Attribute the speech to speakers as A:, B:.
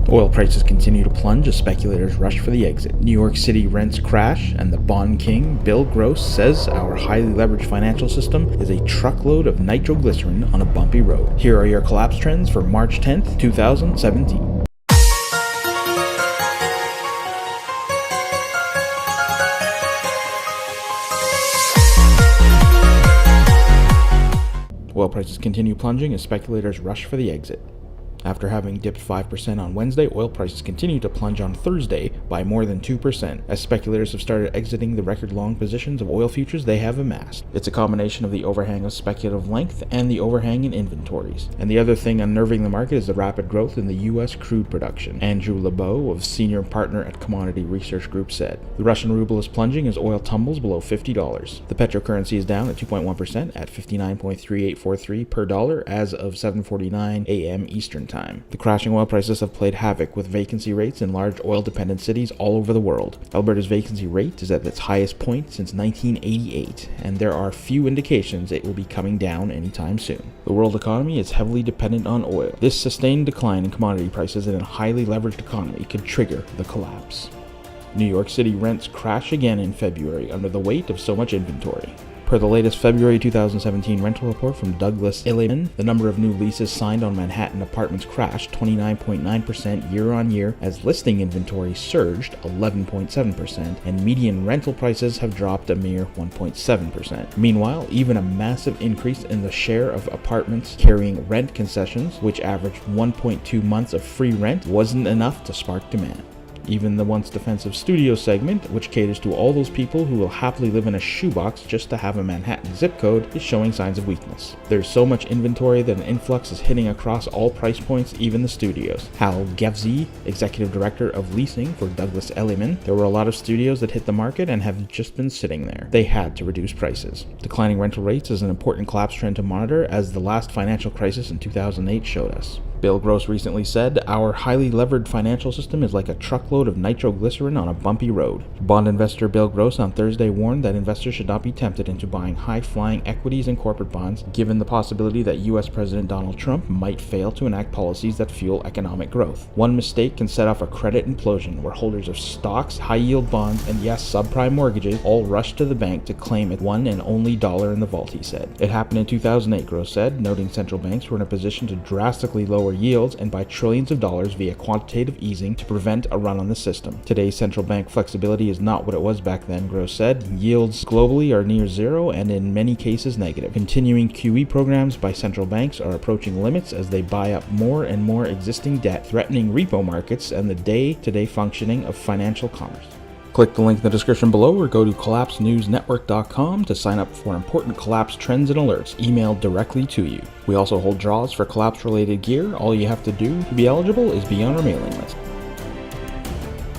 A: Oil prices continue to plunge as speculators rush for the exit. New York City rents crash, and the bond king, Bill Gross, says our highly leveraged financial system is a truckload of nitroglycerin on a bumpy road. Here are your collapse trends for March 10th, 2017. Oil prices continue plunging as speculators rush for the exit. After having dipped 5% on Wednesday, oil prices continue to plunge on Thursday by more than 2%, as speculators have started exiting the record-long positions of oil futures they have amassed. It's a combination of the overhang of speculative length and the overhang in inventories. And the other thing unnerving the market is the rapid growth in the U.S. crude production. Andrew Lebeau, of senior partner at Commodity Research Group, said, "The Russian ruble is plunging as oil tumbles below $50. The petrocurrency is down at 2.1% at 59.3843 per dollar as of 7:49 a.m. Eastern Time. The crashing oil prices have played havoc with vacancy rates in large oil-dependent cities all over the world. Alberta's vacancy rate is at its highest point since 1988, and there are few indications it will be coming down anytime soon. The world economy is heavily dependent on oil. This sustained decline in commodity prices in a highly leveraged economy could trigger the collapse. New York City rents crash again in February under the weight of so much inventory. Per the latest February 2017 rental report from Douglas Elliman, the number of new leases signed on Manhattan apartments crashed 29.9% year-on-year as listing inventory surged 11.7%, and median rental prices have dropped a mere 1.7%. Meanwhile, even a massive increase in the share of apartments carrying rent concessions, which averaged 1.2 months of free rent, wasn't enough to spark demand. Even the once defensive studio segment, which caters to all those people who will happily live in a shoebox just to have a Manhattan zip code, is showing signs of weakness. There's so much inventory that an influx is hitting across all price points, even the studios. Hal Gevzi, executive director of leasing for Douglas Elliman, there were a lot of studios that hit the market and have just been sitting there. They had to reduce prices. Declining rental rates is an important collapse trend to monitor, as the last financial crisis in 2008 showed us. Bill Gross recently said, "Our highly levered financial system is like a truckload of nitroglycerin on a bumpy road." Bond investor Bill Gross on Thursday warned that investors should not be tempted into buying high-flying equities and corporate bonds, given the possibility that U.S. President Donald Trump might fail to enact policies that fuel economic growth. One mistake can set off a credit implosion where holders of stocks, high-yield bonds, and yes, subprime mortgages all rush to the bank to claim its one and only dollar in the vault, he said. It happened in 2008, Gross said, noting central banks were in a position to drastically lower yields and buy trillions of dollars via quantitative easing to prevent a run on the system. Today's central bank flexibility is not what it was back then, Gross said. Yields globally are near zero and in many cases negative. Continuing QE programs by central banks are approaching limits as they buy up more and more existing debt, threatening repo markets and the day-to-day functioning of financial commerce. Click the link in the description below or go to collapsenewsnetwork.com to sign up for important collapse trends and alerts emailed directly to you. We also hold draws for collapse-related gear. All you have to do to be eligible is be on our mailing list.